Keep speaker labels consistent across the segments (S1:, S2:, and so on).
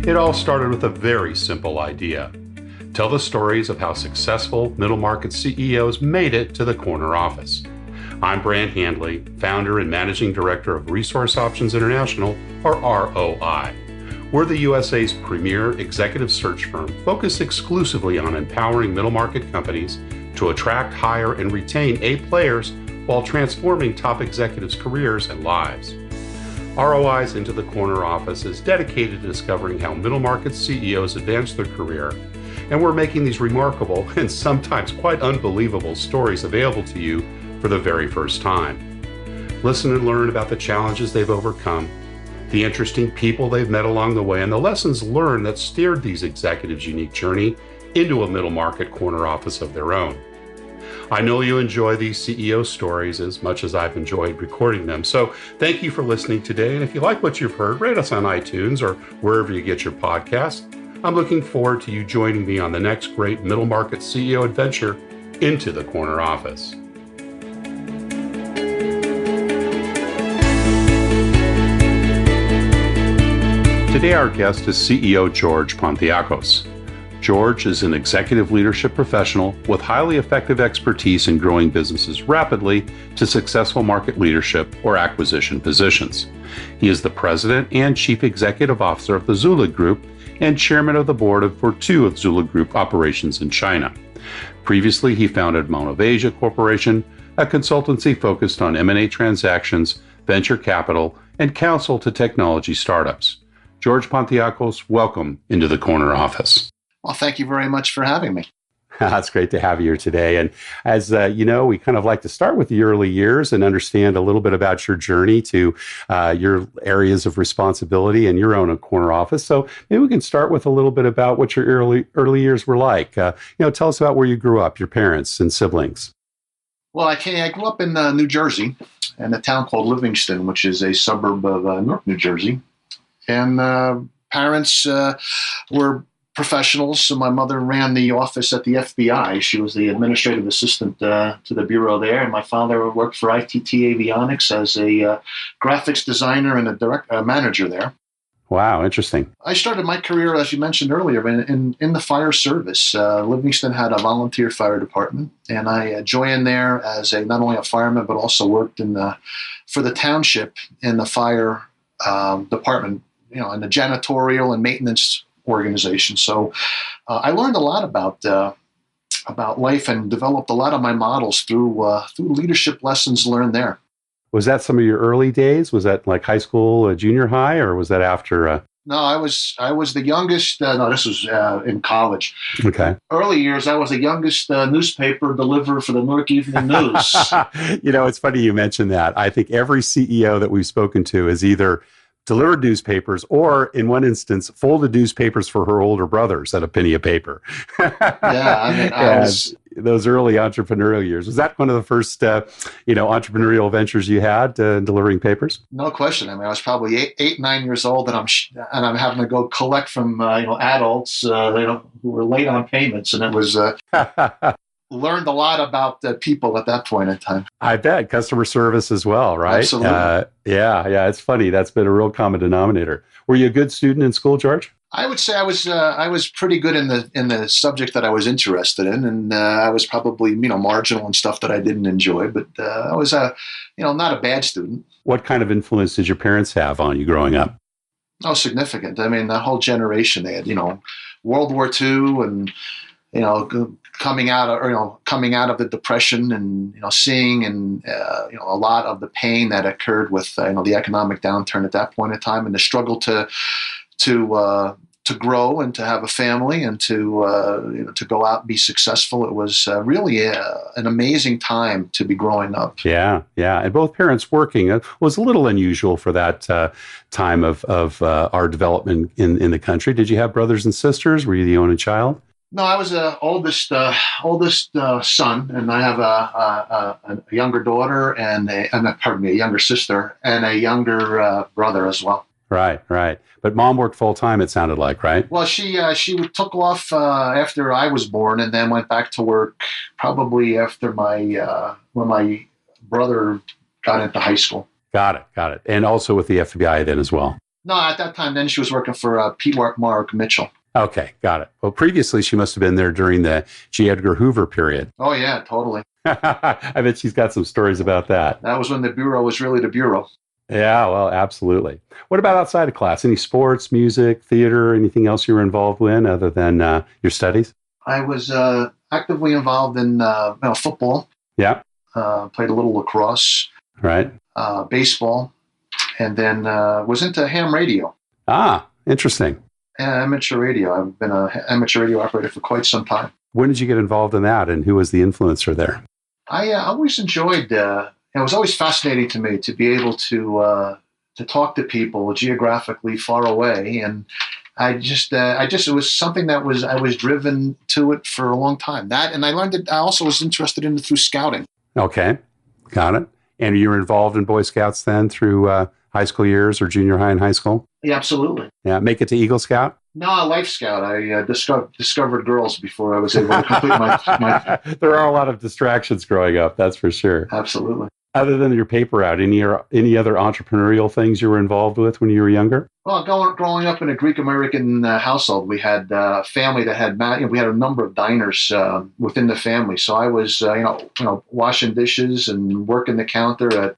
S1: It all started with a very simple idea. Tell the stories of how successful middle market CEOs made it to the corner office. I'm Brant Handley, founder and managing director of Resource Options International, or ROI. We're the USA's premier executive search firm focused exclusively on empowering middle market companies to attract, hire, and retain A players while transforming top executives' careers and lives. ROI's Into the Corner office is dedicated to discovering how middle market CEOs advance their career, and we're making these remarkable and sometimes quite unbelievable stories available to you for the very first time. Listen and learn about the challenges they've overcome, the interesting people they've met along the way, and the lessons learned that steered these executives' unique journey into a middle market corner office of their own. I know you enjoy these CEO stories as much as I've enjoyed recording them, so thank you for listening today. And if you like what you've heard, rate us on iTunes or wherever you get your podcasts. I'm looking forward to you joining me on the next great middle market CEO adventure into the corner office. Today, our guest is CEO George Pontiakos. George is an executive leadership professional with highly effective expertise in growing businesses rapidly to successful market leadership or acquisition positions. He is the president and chief executive officer of the Zuellig Group and chairman of the board for two of Zuellig Group operations in China. Previously, he founded Monovasia Corporation, a consultancy focused on M&A transactions, venture capital, and counsel to technology startups. George Pontiakos, welcome into the corner office.
S2: Well, thank you very much for having me.
S1: It's great to have you here today. And as you know, we kind of like to start with the early years and understand a little bit about your journey to your areas of responsibility and your own corner office. So maybe we can start with a little bit about what your early years were like. Tell us about where you grew up, your parents and siblings.
S2: Well, I grew up in New Jersey, in a town called Livingston, which is a suburb of Newark, New Jersey. And parents were professionals. So my mother ran the office at the FBI. She was the administrative assistant to the bureau there. And my father worked for ITT Avionics as a graphics designer and a manager there.
S1: Wow, interesting.
S2: I started my career, as you mentioned earlier, in the fire service. Livingston had a volunteer fire department, and I joined there as not only a fireman, but also worked for the township in the fire department, in the janitorial and maintenance organization. So I learned a lot about life and developed a lot of my models through leadership lessons learned there.
S1: Was that some of your early days? Was that like high school, junior high, or was that after?
S2: No, I was the youngest. No, this was in college.
S1: Okay.
S2: Early years, I was the youngest newspaper deliverer for the Newark Evening News.
S1: It's funny you mentioned that. I think every CEO that we've spoken to has either delivered newspapers or, in one instance, folded newspapers for her older brothers at a penny a paper.
S2: Yeah,
S1: those early entrepreneurial years. Was that one of the first, entrepreneurial ventures you had, delivering papers?
S2: No question. I was probably 9 years old, and I'm having to go collect from adults who were late on payments, and it was. Learned a lot about people at that point in time.
S1: I bet. Customer service as well, right?
S2: Absolutely.
S1: Yeah. It's funny. That's been a real common denominator. Were you a good student in school, George?
S2: I would say I was pretty good in the subject that I was interested in, and I was probably marginal in stuff that I didn't enjoy. But I was not a bad student.
S1: What kind of influence did your parents have on you growing up?
S2: Oh, significant. The whole generation, they had World War II and coming out of the Depression and seeing and a lot of the pain that occurred with the economic downturn at that point in time, and the struggle to grow and to have a family and to go out and be successful. It was really an amazing time to be growing up.
S1: Yeah, and both parents working was a little unusual for that time of our development in the country. Did you have brothers and sisters? Were you the only child?
S2: No, I was the oldest son, and I have a younger daughter and a younger sister and a younger brother as well.
S1: Right. But mom worked full time, it sounded like, right?
S2: Well, she took off after I was born, and then went back to work probably after when my brother got into high school.
S1: Got it. And also with the FBI then as well.
S2: No, at that time, then she was working for Pete Mark Mitchell.
S1: Okay, got it. Well, previously she must have been there during the J. Edgar Hoover period.
S2: Oh, yeah, totally.
S1: I bet she's got some stories about that.
S2: That was when the Bureau was really the Bureau.
S1: Yeah, well, absolutely. What about outside of class? Any sports, music, theater, anything else you were involved in other than your studies?
S2: I was actively involved in football.
S1: Yeah.
S2: Played a little lacrosse.
S1: Right.
S2: Baseball. And then was into ham radio.
S1: Ah, interesting.
S2: Amateur radio. I've been an amateur radio operator for quite some time.
S1: When did you get involved in that, and who was the influencer there?
S2: I always enjoyed. It was always fascinating to me to be able to talk to people geographically far away, and it was something that I was driven to it for a long time. That, and I learned it. I also was interested in it through scouting. Okay,
S1: got it. And you were involved in Boy Scouts then through high school years or junior high and high school?
S2: Yeah, absolutely.
S1: Yeah, make it to Eagle Scout?
S2: No, Life Scout. I discovered girls before I was able to complete my...
S1: There are a lot of distractions growing up, that's for sure.
S2: Absolutely.
S1: Other than your paper route, any other entrepreneurial things you were involved with when you were younger?
S2: Well, growing up in a Greek American household, we had a family that had we had a number of diners within the family. So I was washing dishes and working the counter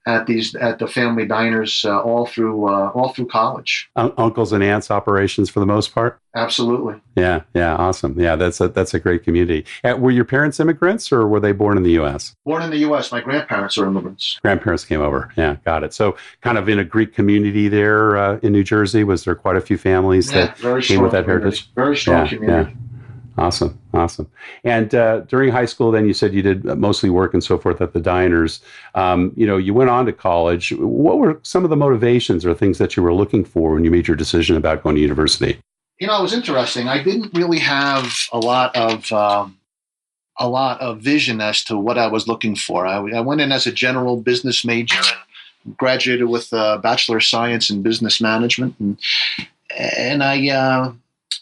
S2: at the family diners all through college.
S1: Uncles and aunts operations for the most part?
S2: Absolutely.
S1: Yeah, awesome. Yeah, that's a great community. Were your parents immigrants or were they born in the U.S.?
S2: Born in the U.S. My grandparents are immigrants.
S1: Grandparents came over. Yeah, got it. So kind of in a Greek community there in New Jersey, was there quite a few families that came with that heritage?
S2: Very strong community.
S1: Yeah. Awesome. And during high school, then you said you did mostly work and so forth at the diners. You went on to college. What were some of the motivations or things that you were looking for when you made your decision about going to university?
S2: It was interesting. I didn't really have a lot of vision as to what I was looking for. I went in as a general business major and graduated with a Bachelor of Science in Business Management, and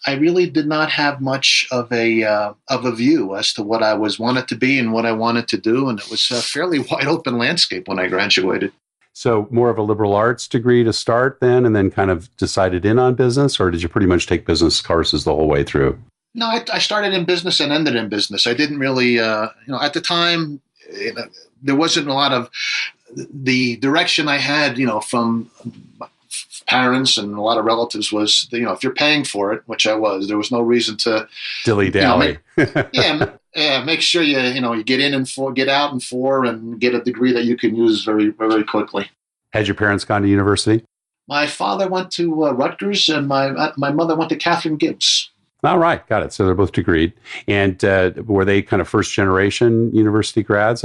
S2: I really did not have much of a view as to what I wanted to be and what I wanted to do, and it was a fairly wide open landscape when I graduated.
S1: So more of a liberal arts degree to start then, and then kind of decided in on business, or did you pretty much take business courses the whole way through?
S2: No, I started in business and ended in business. I didn't really, at the time, there wasn't a lot of the direction I had, from parents and a lot of relatives was, if you're paying for it, which I was, there was no reason to
S1: dilly-dally.
S2: Make sure you get in and get out in 4 and get a degree that you can use very, very quickly.
S1: Had your parents gone to university?
S2: My father went to Rutgers, and my mother went to Catherine Gibbs.
S1: All right, got it. So they're both degreed. And were they kind of first-generation university grads?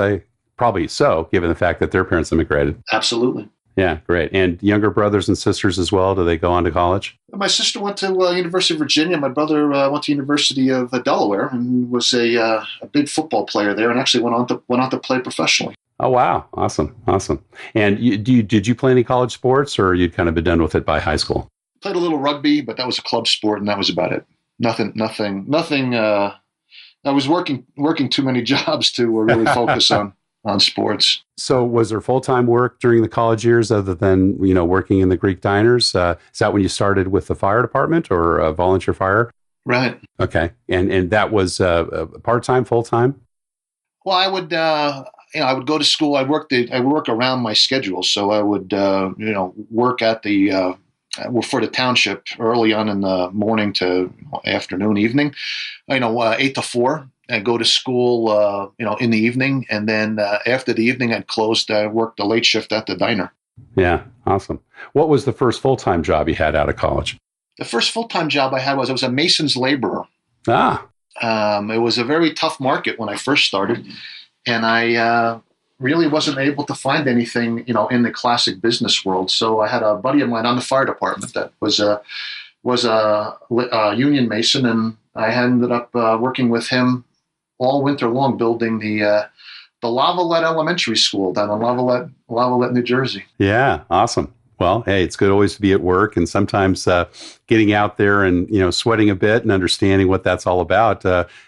S1: Probably so, given the fact that their parents immigrated.
S2: Absolutely.
S1: Yeah, great. And younger brothers and sisters as well? Do they go on to college?
S2: My sister went to University of Virginia. My brother went to University of Delaware and was a big football player there, and actually went on to play professionally.
S1: Oh, wow. Awesome. And did you play any college sports, or you'd kind of been done with it by high school?
S2: Played a little rugby, but that was a club sport, and that was about it. Nothing. I was working too many jobs to really focus on sports.
S1: So was there full-time work during the college years other than, working in the Greek diners? Is that when you started with the fire department or volunteer fire?
S2: Right.
S1: Okay. And that was part-time, full-time?
S2: Well, I would go to school. I work around my schedule. So I would, work at for the township early on in the morning to afternoon, evening, 8 to 4. I'd go to school, in the evening, and then after the evening, I worked the late shift at the diner.
S1: Yeah, awesome. What was the first full-time job you had out of college?
S2: The first full-time job I had I was a mason's laborer.
S1: Ah.
S2: It was a very tough market when I first started, and I really wasn't able to find anything, in the classic business world. So I had a buddy of mine on the fire department that was a union mason, and I ended up working with him all winter long, building the Lavalette Elementary School down in Lavalette, New Jersey. Yeah,
S1: awesome. Well, hey, it's good always to be at work, and sometimes getting out there and sweating a bit and understanding what that's all about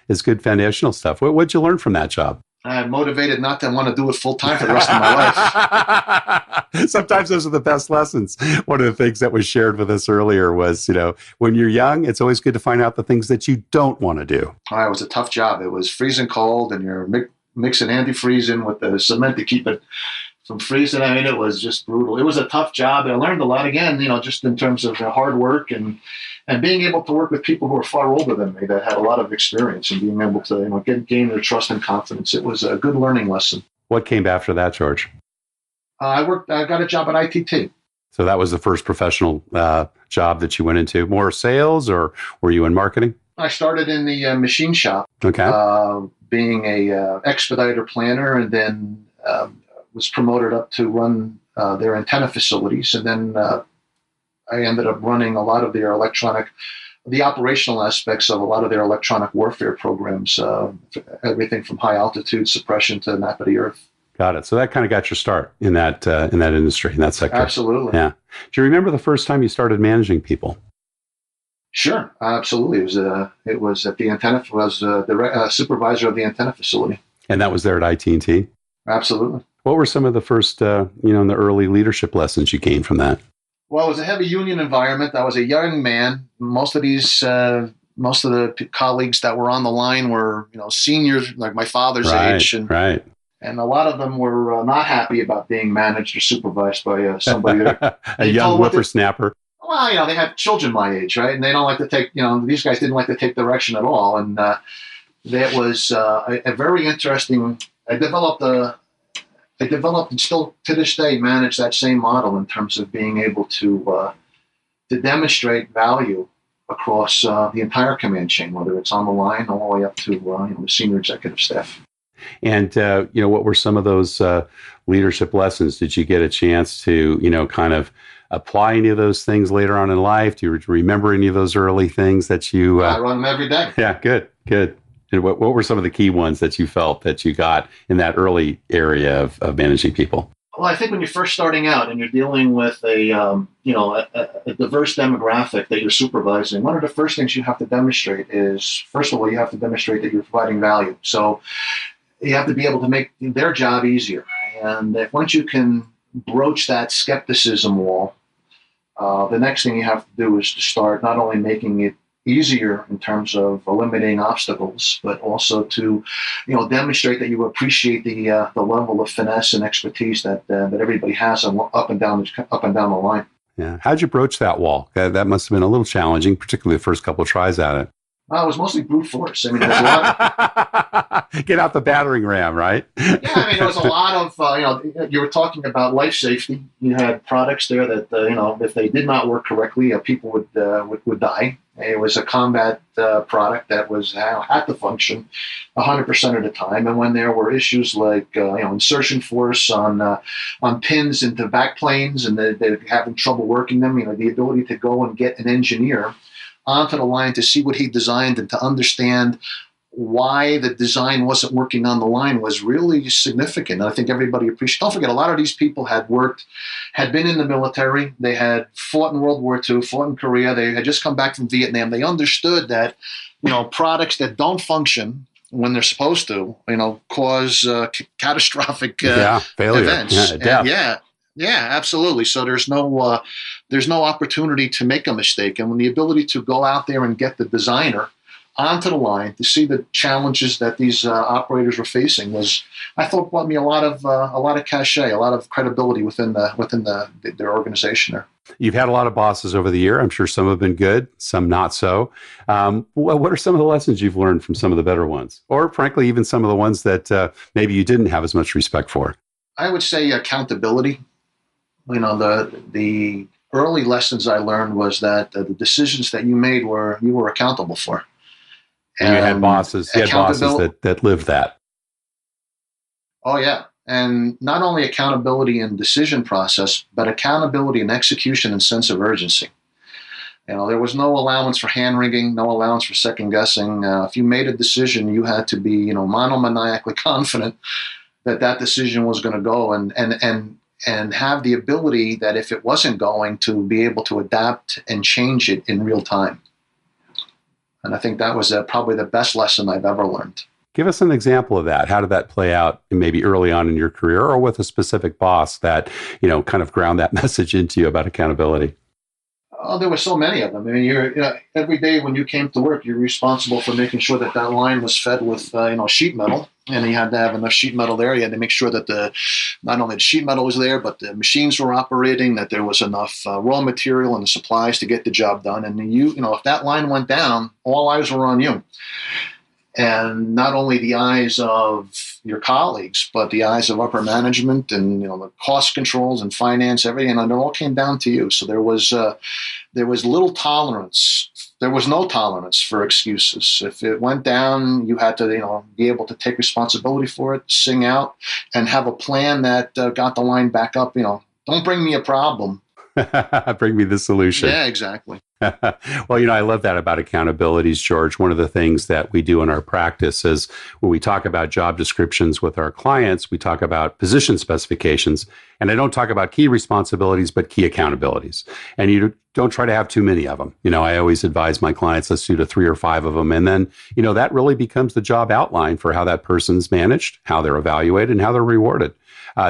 S1: is good foundational stuff. What'd you learn from that job?
S2: I'm motivated not to want to do it full time for the rest of my
S1: life. Sometimes those are the best lessons. One of the things that was shared with us earlier was, when you're young, it's always good to find out the things that you don't want to do.
S2: It was a tough job. It was freezing cold, and you're mixing antifreeze with the cement to keep it from freezing. I mean, it was just brutal. It was a tough job. I learned a lot again, just in terms of hard work and being able to work with people who are far older than me that had a lot of experience and being able to gain their trust and confidence. It was a good learning lesson.
S1: What came after that, George?
S2: I got a job at ITT.
S1: So that was the first professional job that you went into. More sales, or were you in marketing?
S2: I started in the machine shop, being a expediter planner, and then was promoted up to run their antenna facilities. And then I ended up running a lot of their the operational aspects of a lot of their electronic warfare programs, everything from high altitude suppression to map of the earth.
S1: Got it. So that kind of got your start in that industry, in that sector.
S2: Absolutely.
S1: Yeah. Do you remember the first time you started managing people?
S2: Sure, absolutely. It was at the antenna. Was the supervisor of the antenna facility.
S1: And that was there at ITT?
S2: Absolutely.
S1: What were some of the first, in the early leadership lessons you gained from that?
S2: Well, it was a heavy union environment. I was a young man. Most of the colleagues that were on the line were, seniors, like my father's age, and a lot of them were not happy about being managed or supervised by somebody.
S1: A young whippersnapper.
S2: Well, they have children my age, right? And they don't like to take, these guys didn't like to take direction at all. And that was a very interesting. I developed and still to this day manage that same model in terms of being able to demonstrate value across the entire command chain, whether it's on the line all the way up to the senior executive staff.
S1: And what were some of those leadership lessons? Did you get a chance to kind of apply any of those things later on in life? Do you remember any of those early things that you?
S2: I run them every day.
S1: Yeah, good. And what were some of the key ones that you felt that you got in that early area of managing people?
S2: Well, I think when you're first starting out and you're dealing with a diverse demographic that you're supervising, one of the first things you have to demonstrate is, first of all, you have to demonstrate that you're providing value. So you have to be able to make their job easier. And if once you can broach that skepticism wall, the next thing you have to do is to start not only making it easier in terms of eliminating obstacles, but also to, demonstrate that you appreciate the level of finesse and expertise that everybody has up and down the line.
S1: Yeah, how'd you broach that wall? That must have been a little challenging, particularly the first couple of tries at it.
S2: It was mostly brute force. I mean, there's a lot.
S1: Get out the battering ram, right?
S2: Yeah, I mean, there was a lot of, you were talking about life safety. You had products there that, if they did not work correctly, people would die. It was a combat product that had to function 100% of the time. And when there were issues like, insertion force on pins into backplanes and they're having trouble working them, the ability to go and get an engineer onto the line to see what he designed and to understand why the design wasn't working on the line was really significant. And I think everybody appreciates. Don't forget, a lot of these people had been in the military. They had fought in World War II, fought in Korea. They had just come back from Vietnam. They understood that, products that don't function when they're supposed to, cause catastrophic
S1: failure,
S2: events.
S1: Death.
S2: Yeah, absolutely. So there's no opportunity to make a mistake. And when the ability to go out there and get the designer onto the line to see the challenges that these operators were facing was, I thought, brought me a lot of cachet, a lot of credibility within their organization there.
S1: You've had a lot of bosses over the year. I'm sure some have been good, some not so. What are some of the lessons you've learned from some of the better ones? Or frankly, even some of the ones that maybe you didn't have as much respect for? I
S2: would say accountability. The early lessons I learned was that the decisions that you made you were accountable for.
S1: And you had bosses that lived that.
S2: Oh, yeah. And not only accountability and decision process, but accountability and execution and sense of urgency. There was no allowance for hand-wringing, no allowance for second-guessing. If you made a decision, you had to be, monomaniacally confident that decision was going to go and have the ability that if it wasn't going, to be able to adapt and change it in real time. And I think that was probably the best lesson I've ever learned.
S1: Give us an example of that. How did that play out maybe early on in your career or with a specific boss that, kind of ground that message into you about accountability?
S2: Oh, there were so many of them. I mean, every day when you came to work, you're responsible for making sure that that line was fed with, sheet metal, and you had to have enough sheet metal there. You had to make sure that not only the sheet metal was there, but the machines were operating, that there was enough raw material and the supplies to get the job done. And if that line went down, all eyes were on you. And not only the eyes of your colleagues, but the eyes of upper management and the cost controls and finance, everything, and it all came down to you. So there was little tolerance. There was no tolerance for excuses. If it went down, you had to be able to take responsibility for it, sing out, and have a plan that got the line back up. Don't bring me a problem.
S1: Bring me the solution.
S2: Yeah, exactly.
S1: Well, I love that about accountabilities, George. One of the things that we do in our practice is when we talk about job descriptions with our clients, we talk about position specifications. And I don't talk about key responsibilities, but key accountabilities. And you don't try to have too many of them. I always advise my clients, let's do to 3 or 5 of them. And then, that really becomes the job outline for how that person's managed, how they're evaluated, and how they're rewarded.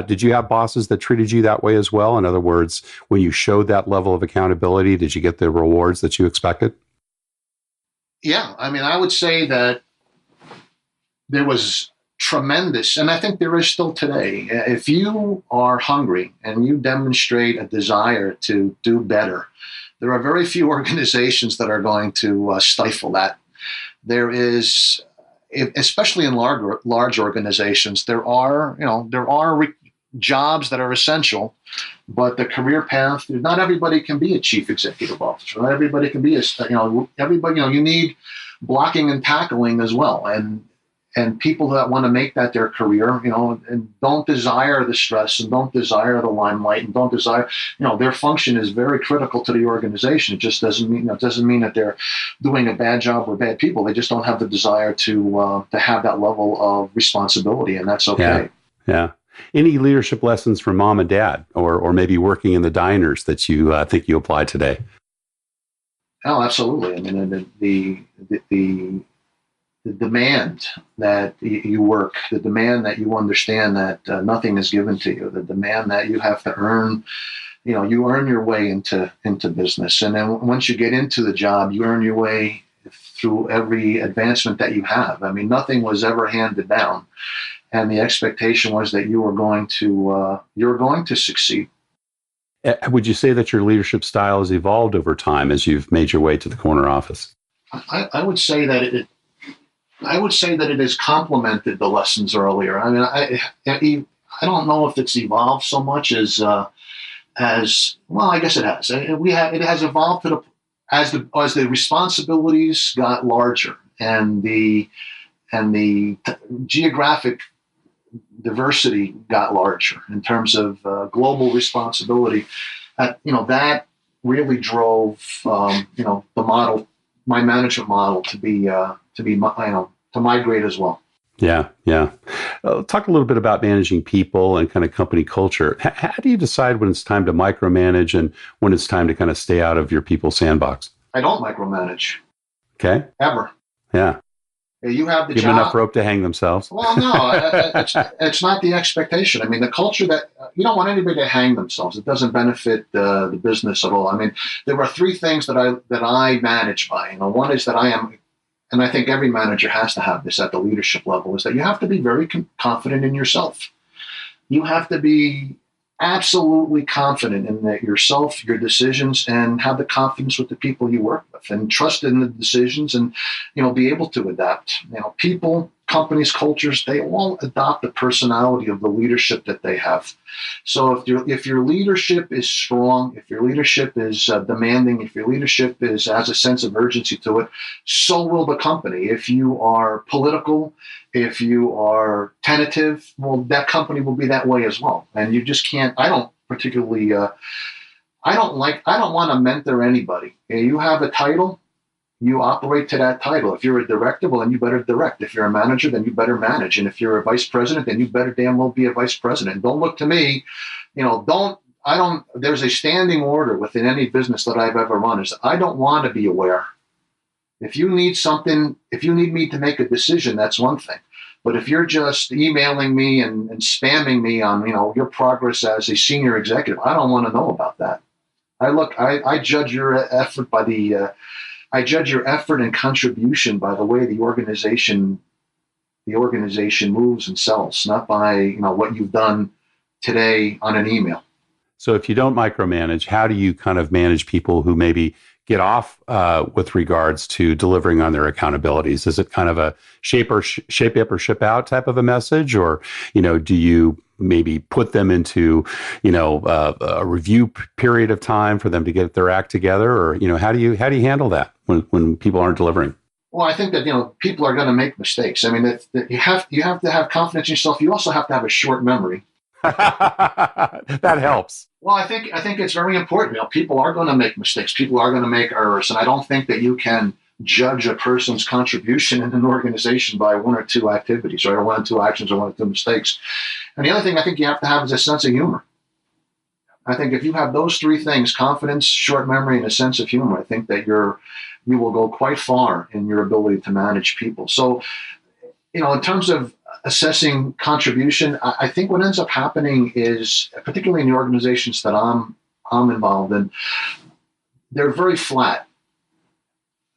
S1: Did you have bosses that treated you that way as well? In other words, when you showed that level of accountability, did you get the rewards that you expected?
S2: Yeah. I mean, I would say that there was tremendous, and I think there is still today. If you are hungry and you demonstrate a desire to do better, there are very few organizations that are going to stifle that. There is, especially in large organizations, there are jobs that are essential, but the career path, not everybody can be a chief executive officer. Not everybody can be you need blocking and tackling as well. And people that want to make that their career, and don't desire the stress and don't desire the limelight and don't desire, their function is very critical to the organization. It just doesn't mean that they're doing a bad job or bad people. They just don't have the desire to have that level of responsibility, and that's okay.
S1: Yeah. Any leadership lessons from mom and dad, or maybe working in the diners that you think you apply today?
S2: Oh, absolutely. I mean, the demand that you work, the demand that you understand that nothing is given to you, the demand that you have to earn, you earn your way into business. And then once you get into the job, you earn your way through every advancement that you have. I mean, nothing was ever handed down. And the expectation was that you were going to succeed.
S1: Would you say that your leadership style has evolved over time as you've made your way to the corner office?
S2: I would say that it has complemented the lessons earlier. I mean, I don't know if it's evolved so much as well. I guess it has. It has evolved as the responsibilities got larger and the geographic diversity got larger in terms of global responsibility. That really drove the model, my management model, to migrate as well.
S1: Yeah. Talk a little bit about managing people and kind of company culture. How do you decide when it's time to micromanage and when it's time to kind of stay out of your people's sandbox?
S2: I don't micromanage.
S1: Okay.
S2: Ever.
S1: Yeah.
S2: You have the
S1: Give
S2: job.
S1: them enough rope to hang themselves.
S2: Well, no, it's not the expectation. I mean, the culture that you don't want anybody to hang themselves. It doesn't benefit the business at all. I mean, there are 3 things that I manage by. One is that I am, and I think every manager has to have this at the leadership level, is that you have to be very confident in yourself. You have to be absolutely confident in that yourself, your decisions, and have the confidence with the people you work with, and trust in the decisions, and be able to adapt. People, companies, cultures, they all adopt the personality of the leadership that they have. So if your leadership is strong, if your leadership is demanding, if your leadership has a sense of urgency to it, so will the company. If you are political, if you are tentative, well, that company will be that way as well. And you just can't. I don't want to mentor anybody. You have a title, you operate to that title. If you're a director, well, then you better direct. If you're a manager, then you better manage. And if you're a vice president, then you better damn well be a vice president. Don't look to me, there's a standing order within any business that I've ever run is I don't want to be aware. If you need something, if you need me to make a decision, that's one thing. But if you're just emailing me and spamming me on, your progress as a senior executive, I don't want to know about that. I judge your effort I judge your effort and contribution by the way the organization moves and sells, not by, what you've done today on an email.
S1: So if you don't micromanage, how do you kind of manage people who maybe get off with regards to delivering on their accountabilities? Is it kind of a shape up or ship out type of a message? Or, do you maybe put them into, a review period of time for them to get their act together? Or, how do you handle that when people aren't delivering?
S2: Well, I think that, people are going to make mistakes. I mean, that you have to have confidence in yourself. You also have to have a short memory.
S1: That helps.
S2: Well, I think it's very important. People are going to make mistakes. People are going to make errors, and I don't think that you can judge a person's contribution in an organization by one or two activities, or one or two actions, or one or two mistakes. And the other thing I think you have to have is a sense of humor. I think if you have those three things, confidence, short memory, and a sense of humor, I think that you will go quite far in your ability to manage people. So, in terms of assessing contribution, I think what ends up happening is, particularly in the organizations that I'm involved in, they're very flat.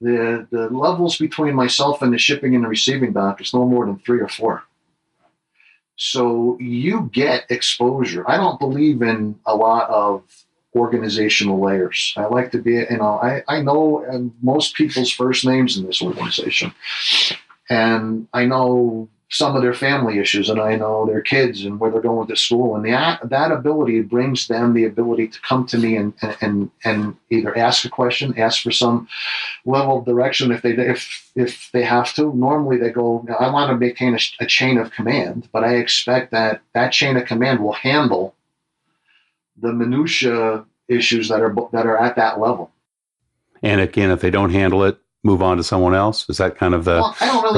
S2: The levels between myself and the shipping and the receiving dock is no more than 3 or 4. So you get exposure. I don't believe in a lot of organizational layers. I like to be, I know most people's first names in this organization. And I know some of their family issues, and I know their kids and where they're going to school. And that ability brings them the ability to come to me and either ask a question, ask for some level of direction if they have to. Normally they go, I want to maintain a chain of command, but I expect that chain of command will handle the minutia issues that are at that level.
S1: And again, if they don't handle it, move on to someone else? Is that kind of the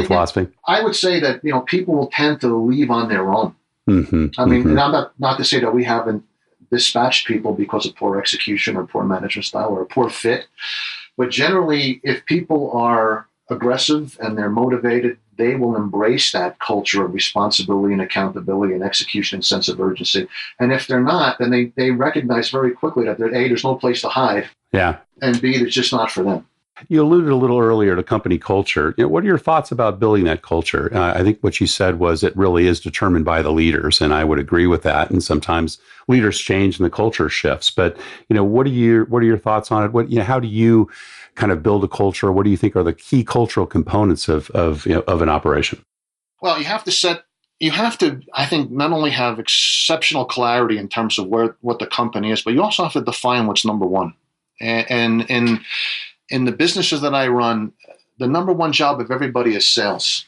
S1: philosophy?
S2: I would say that, people will tend to leave on their own.
S1: Mm-hmm,
S2: I mean, and I'm not to say that we haven't dispatched people because of poor execution or poor management style or a poor fit. But generally, if people are aggressive and they're motivated, they will embrace that culture of responsibility and accountability and execution and sense of urgency. And if they're not, then they recognize very quickly that A, there's no place to hide.
S1: Yeah.
S2: And B, it's just not for them.
S1: You alluded a little earlier to company culture. What are your thoughts about building that culture? I think what you said was it really is determined by the leaders, and I would agree with that. And sometimes leaders change and the culture shifts. But what are your thoughts on it? How do you kind of build a culture? What do you think are the key cultural components of an operation? Well, you have to, I think, not only have exceptional clarity in terms of what the company is, but you also have to define what's number one. And in the businesses that I run, the number one job of everybody is sales.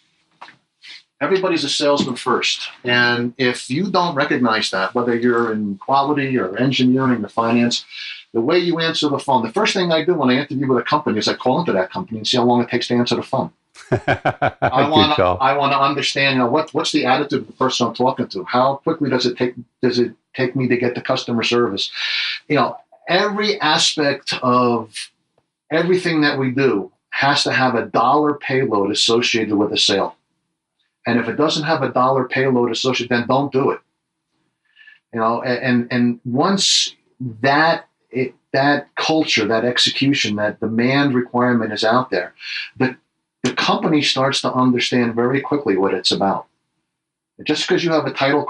S1: Everybody's a salesman first. And if you don't recognize that, whether you're in quality or engineering or finance, the way you answer the phone, the first thing I do when I interview with a company is I call into that company and see how long it takes to answer the phone. I want to understand, what's the attitude of the person I'm talking to? How quickly does it take me to get to customer service? Every aspect of everything that we do has to have a dollar payload associated with a sale. And if it doesn't have a dollar payload associated, then don't do it. And once that culture, that execution, that demand requirement is out there, the company starts to understand very quickly what it's about. Just because you have a title,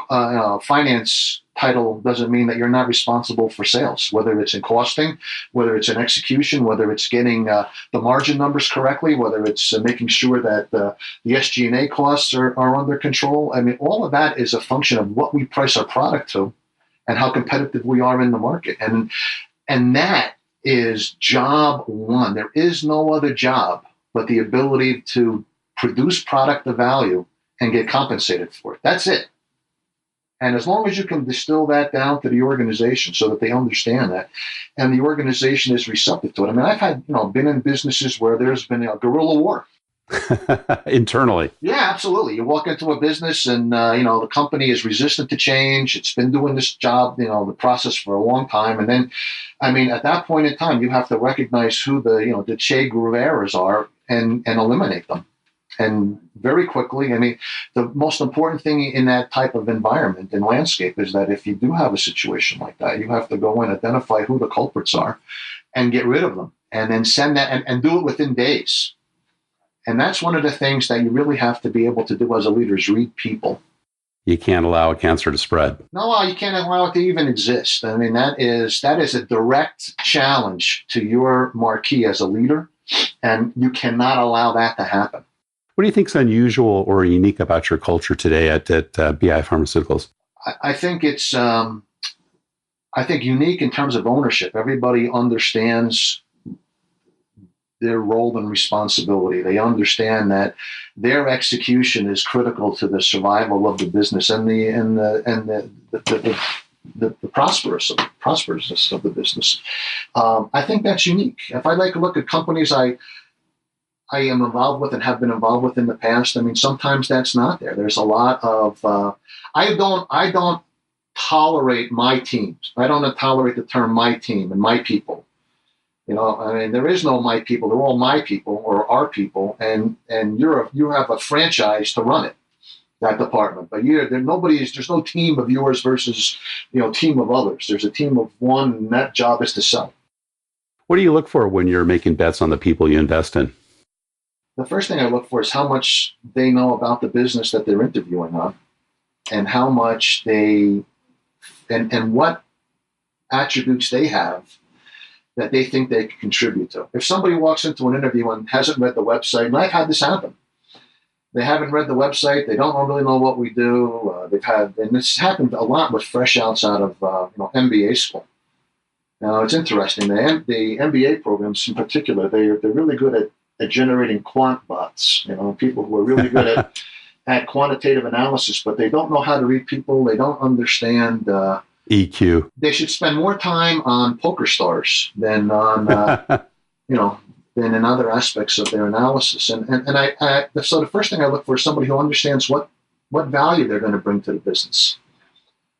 S1: finance title, doesn't mean that you're not responsible for sales, whether it's in costing, whether it's in execution, whether it's getting the margin numbers correctly, whether it's making sure that the SG&A costs are under control. I mean, all of that is a function of what we price our product to and how competitive we are in the market. And that is job one. There is no other job but the ability to produce product of value and get compensated for it. That's it. And as long as you can distill that down to the organization so that they understand that, and the organization is receptive to it. I mean, I've had, been in businesses where there's been a guerrilla war. Internally.
S2: Yeah, absolutely. You walk into a business and, the company is resistant to change. It's been doing this job, the process for a long time. And then, at that point in time, you have to recognize who the Che Guevaras are and eliminate them. And very quickly, I mean, the most important thing in that type of environment and landscape is that if you do have a situation like that, you have to go and identify who the culprits are and get rid of them, and then send that and do it within days. And that's one of the things that you really have to be able to do as a leader, is read people.
S1: You can't allow a cancer to spread.
S2: No, you can't allow it to even exist. I mean, that is a direct challenge to your marquee as a leader, and you cannot allow that to happen.
S1: What do you think is unusual or unique about your culture today at BI Pharmaceuticals?
S2: I think it's unique in terms of ownership. Everybody understands their role and responsibility. They understand that their execution is critical to the survival of the business and the prosperousness of the business. I think that's unique. If I look at companies I am involved with and have been involved with in the past, I mean, sometimes that's not there. There's a lot of I don't tolerate my teams. I don't tolerate the term my team and my people. You know, I mean, there is no my people. They're all my people or our people, and you have a franchise to run it, that department. But there's no team of yours versus, team of others. There's a team of one, and that job is to sell.
S1: What do you look for when you're making bets on the people you invest in?
S2: The first thing I look for is how much they know about the business that they're interviewing on, and how much and what attributes they have that they think they can contribute to. If somebody walks into an interview and hasn't read the website, and I've had this happen, they haven't read the website, they don't really know what we do. And this happened a lot with fresh outs out of MBA school. Now it's interesting. The MBA programs in particular, they're really good at generating quant bots. People who are really good at quantitative analysis, but they don't know how to read people. They don't understand
S1: EQ.
S2: They should spend more time on poker stars than on than in other aspects of their analysis. So the first thing I look for is somebody who understands what value they're going to bring to the business,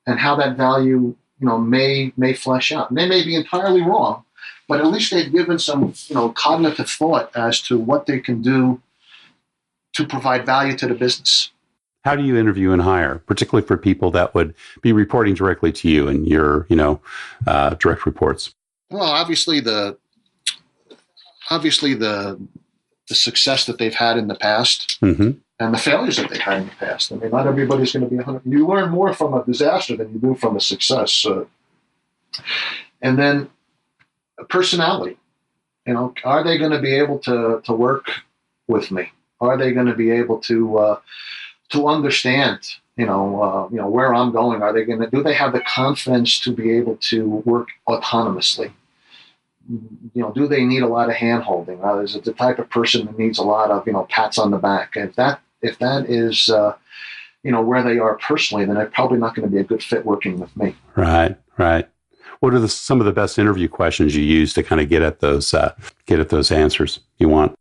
S2: and how that value may flesh out. And they may be entirely wrong, but at least they've given some cognitive thought as to what they can do to provide value to the business.
S1: How do you interview and hire, particularly for people that would be reporting directly to you and your, direct reports?
S2: Well, obviously the success that they've had in the past, mm-hmm. and the failures that they've had in the past. I mean, not everybody's going to be 100. You learn more from a disaster than you do from a success. And then personality. Are they going to be able to work with me? Are they going to be able to understand, where I'm going? Do they have the confidence to be able to work autonomously? Do they need a lot of hand-holding? Is it the type of person that needs a lot of, pats on the back? If that is, where they are personally, then they're probably not going to be a good fit working with me.
S1: Right. What are some of the best interview questions you use to kind of get at those answers you want?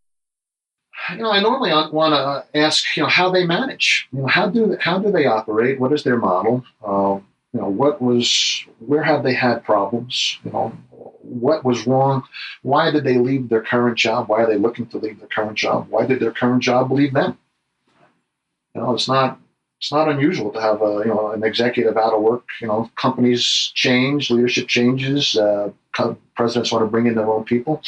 S2: I normally want to ask, how they manage. How do they operate? What is their model? Where have they had problems? What was wrong? Why did they leave their current job? Why are they looking to leave their current job? Why did their current job leave them? It's not unusual to have an executive out of work. Companies change, leadership changes, presidents want to bring in their own people.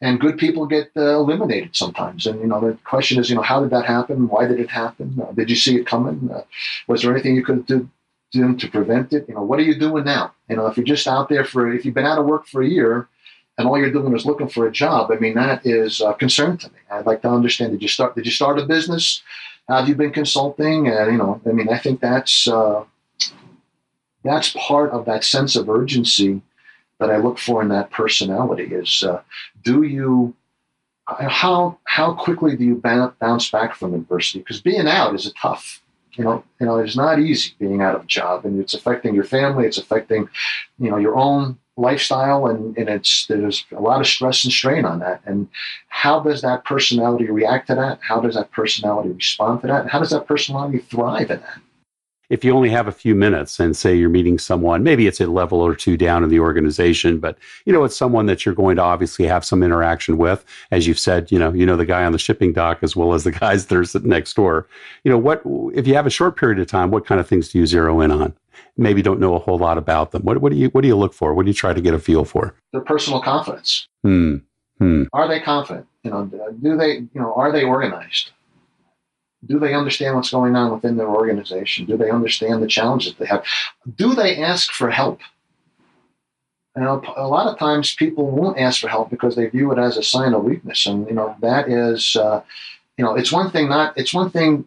S2: And good people get eliminated sometimes. And, the question is, how did that happen? Why did it happen? Did you see it coming? Was there anything you could do to prevent it? What are you doing now? If you're just out there if you've been out of work for a year and all you're doing is looking for a job, I mean, that is a concern to me. I'd like to understand, did you start a business? Have you been consulting? And, I think that's part of that sense of urgency that I look for in that personality is, how quickly do you bounce back from adversity? Because being out is tough. It's not easy being out of a job, and it's affecting your family. It's affecting, your own lifestyle, and there's a lot of stress and strain on that. And how does that personality react to that? How does that personality respond to that? And how does that personality thrive in that?
S1: if you only have a few minutes and say you're meeting someone, maybe it's a level or two down in the organization, but it's someone that you're going to obviously have some interaction with. As you've said, the guy on the shipping dock as well as the guys that are sitting next door. What if you have a short period of time, what kind of things do you zero in on? Maybe don't know a whole lot about them. What do you look for? What do you try to get a feel for?
S2: Their personal confidence. Are they confident? Do they, are they organized? Do they understand what's going on within their organization? Do they understand the challenges they have? Do they ask for help? A lot of times people won't ask for help because they view it as a sign of weakness, and that is, it's one thing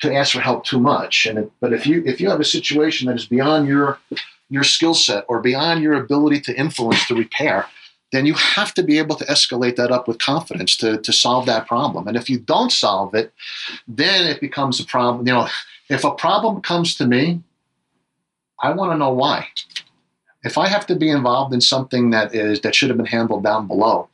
S2: to ask for help too much, but if you have a situation that is beyond your skill set or beyond your ability to influence, to repair, then you have to be able to escalate that up with confidence to solve that problem. And if you don't solve it, then it becomes a problem. If a problem comes to me, I want to know why. If I have to be involved in something that should have been handled down below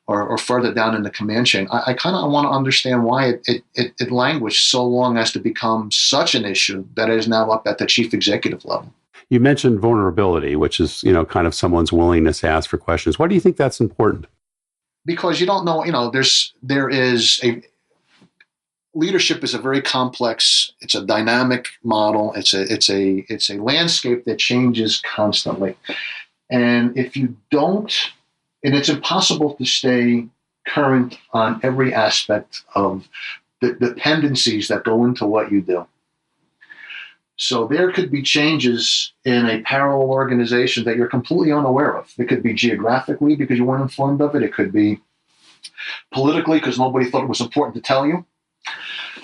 S2: or further down in the command chain, I kind of want to understand why it languished so long as to become such an issue that it is now up at the chief executive level.
S1: You mentioned vulnerability, which is, kind of someone's willingness to ask for questions. Why do you think that's important?
S2: Because you don't know, leadership is a very complex, it's a dynamic model. It's a landscape that changes constantly. And if you don't, and it's impossible to stay current on every aspect of the dependencies that go into what you do. So there could be changes in a parallel organization that you're completely unaware of. It could be geographically because you weren't informed of it. It could be politically because nobody thought it was important to tell you.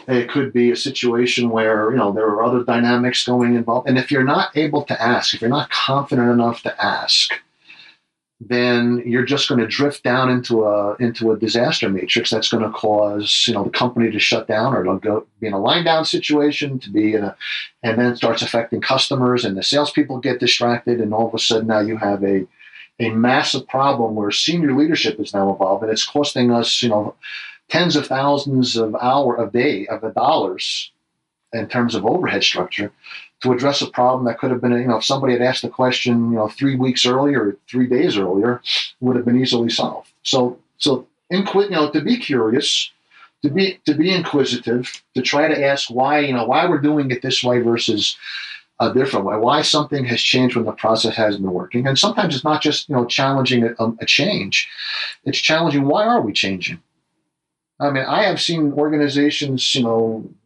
S2: It could be a situation where, there are other dynamics involved. And if you're not able to ask, if you're not confident enough to ask, then you're just going to drift down into a disaster matrix that's going to cause the company to shut down, or it'll go be in a line down situation, and then it starts affecting customers, and the salespeople get distracted, and all of a sudden now you have a massive problem where senior leadership is now involved, and it's costing us tens of thousands of dollars in terms of overhead structure to address a problem that could have been, if somebody had asked the question, 3 weeks earlier or 3 days earlier, would have been easily solved. So to be curious, to be inquisitive, to try to ask why we're doing it this way versus a different way, why something has changed when the process hasn't been working. And sometimes it's not just, challenging a change. It's challenging, why are we changing? I mean, I have seen organizations,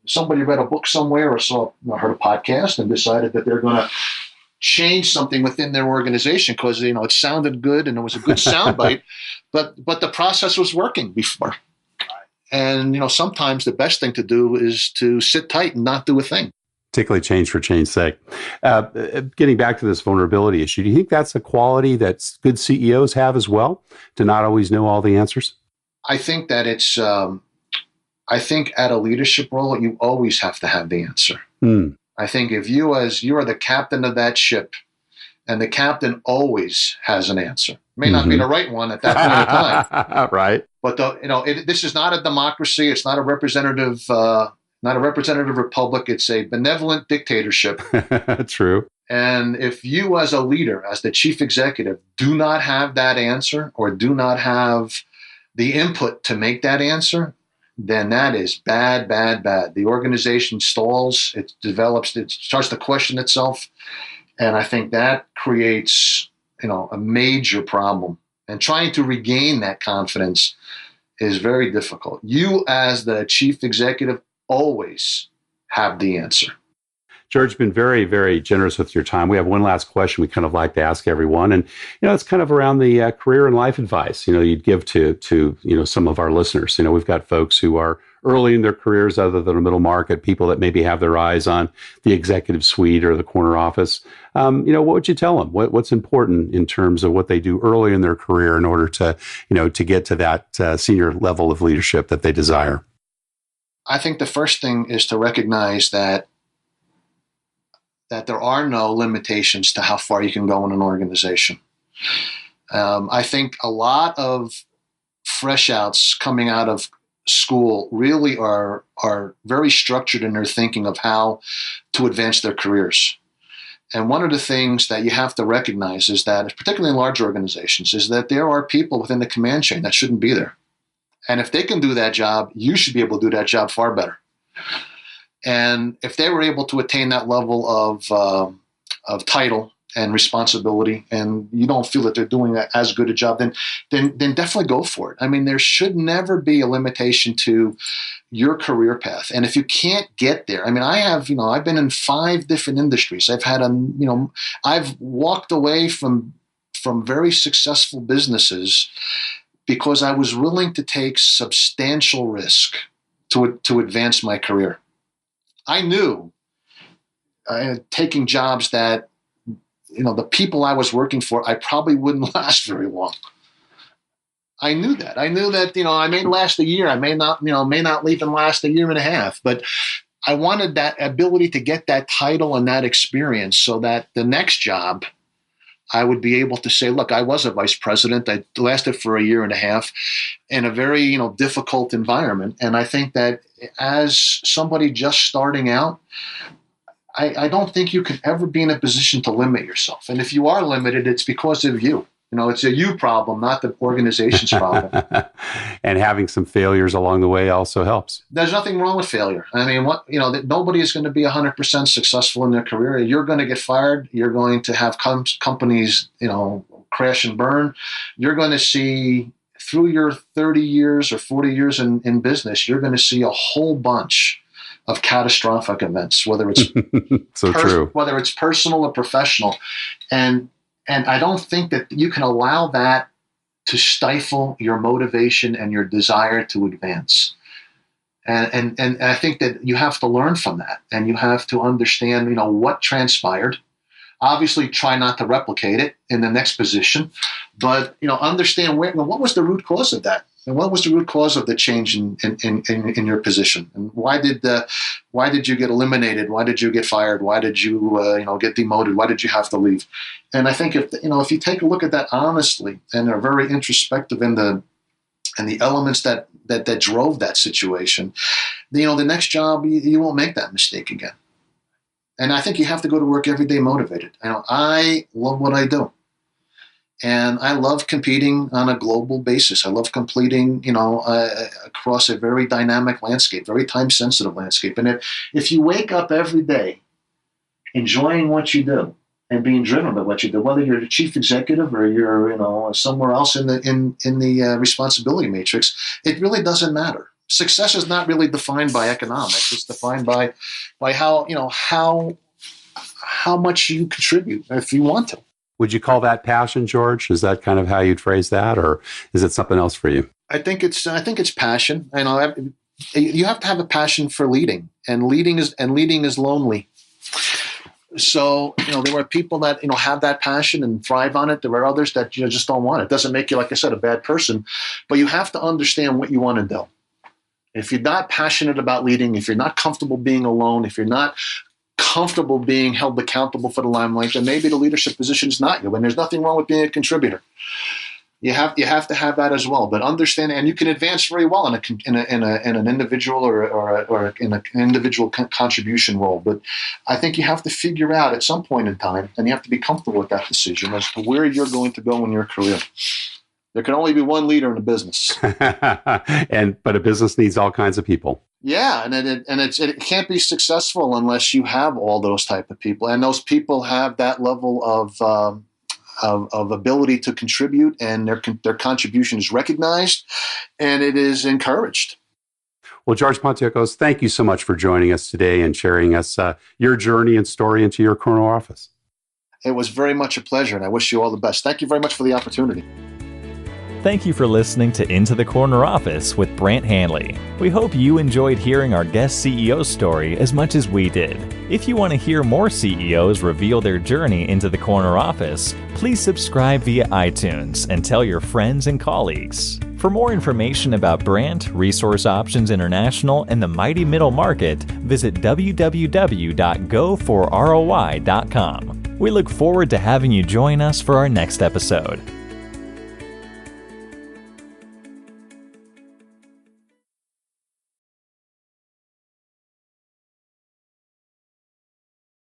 S2: somebody read a book somewhere or heard a podcast and decided that they're going to change something within their organization because, it sounded good and it was a good soundbite, but the process was working before. And, sometimes the best thing to do is to sit tight and not do a thing.
S1: Particularly change for change's sake. Getting back to this vulnerability issue, do you think that's a quality that good CEOs have as well, to not always know all the answers?
S2: I think that I think at a leadership role, you always have to have the answer. I think if you are the captain of that ship, and the captain always has an answer, it may not be the right one at that point in time,
S1: right?
S2: But this is not a democracy. It's not a representative republic. It's a benevolent dictatorship.
S1: True.
S2: And if you, as a leader, as the chief executive, do not have that answer or do not have the input to make that answer, then that is bad, bad, bad. The organization stalls, it starts to question itself. And I think that creates, a major problem. And trying to regain that confidence is very difficult. You, as the chief executive, always have the answer.
S1: George, been very, very generous with your time. We have one last question we kind of like to ask everyone. And, it's kind of around the career and life advice, you'd give to some of our listeners. We've got folks who are early in their careers, other than a middle market, people that maybe have their eyes on the executive suite or the corner office. What would you tell them? What's important in terms of what they do early in their career in order to, to get to that senior level of leadership that they desire?
S2: I think the first thing is to recognize that there are no limitations to how far you can go in an organization. I think a lot of fresh outs coming out of school really are very structured in their thinking of how to advance their careers. And one of the things that you have to recognize is that, particularly in large organizations, is that there are people within the command chain that shouldn't be there. And if they can do that job, you should be able to do that job far better. And if they were able to attain that level of title and responsibility, and you don't feel that they're doing as good a job, then definitely go for it. I mean, there should never be a limitation to your career path. And if you can't get there, I mean, I've been in 5 different industries. I've walked away from very successful businesses because I was willing to take substantial risk to advance my career. I knew taking jobs that, the people I was working for, I probably wouldn't last very long. I knew that. I may last a year. I may not even last a year and a half. But I wanted that ability to get that title and that experience so that the next job, I would be able to say, look, I was a vice president. I lasted for a year and a half in a very, difficult environment. And I think that as somebody just starting out, I don't think you could ever be in a position to limit yourself. And if you are limited, it's because of you. It's a you problem, not the organization's problem.
S1: And having some failures along the way also helps.
S2: There's nothing wrong with failure. I mean, nobody is going to be 100% successful in their career. You're going to get fired. You're going to have companies, crash and burn. You're going to see through your 30 years or 40 years in business, you're going to see a whole bunch of catastrophic events, whether it's
S1: true,
S2: whether it's personal or professional. And I don't think that you can allow that to stifle your motivation and your desire to advance. And I think that you have to learn from that, and you have to understand, what transpired. Obviously, try not to replicate it in the next position, but understand what was the root cause of that, and what was the root cause of the change in your position, and why did you get eliminated? Why did you get fired? Why did you get demoted? Why did you have to leave? And I think if you take a look at that honestly and are very introspective in the elements that drove that situation, the next job you won't make that mistake again. And I think you have to go to work every day motivated. I love what I do. And I love competing on a global basis. I love competing, across a very dynamic landscape, very time-sensitive landscape. And if you wake up every day enjoying what you do and being driven by what you do, whether you're the chief executive or you're, somewhere else in the responsibility matrix, it really doesn't matter. Success is not really defined by economics. It's defined by how much you contribute if you want to.
S1: Would you call that passion, George? Is that kind of how you'd phrase that, or is it something else for you?
S2: I think it's passion. You have to have a passion for leading, and leading is lonely. So there are people that have that passion and thrive on it. There are others that just don't want it. It doesn't make you, like I said, a bad person, but you have to understand what you want to do. If you're not passionate about leading, if you're not comfortable being alone, if you're not comfortable being held accountable for the limelight, then maybe the leadership position is not you. And there's nothing wrong with being a contributor. You have to have that as well. But understand, and you can advance very well in an individual or in an individual contribution role. But I think you have to figure out at some point in time, and you have to be comfortable with that decision as to where you're going to go in your career. There can only be one leader in a business,
S1: but a business needs all kinds of people.
S2: Yeah, and it can't be successful unless you have all those type of people, and those people have that level of ability to contribute, and their contribution is recognized, and it is encouraged.
S1: Well, George Pontiakos, thank you so much for joining us today and sharing us your journey and story into your corner office.
S2: It was very much a pleasure, and I wish you all the best. Thank you very much for the opportunity.
S3: Thank you for listening to Into the Corner Office with Brant Hanley. We hope you enjoyed hearing our guest CEO story as much as we did. If you want to hear more CEOs reveal their journey into the corner office, please subscribe via iTunes and tell your friends and colleagues. For more information about Brant, Resource Options International, and the mighty middle market, visit www.goforroi.com. We look forward to having you join us for our next episode.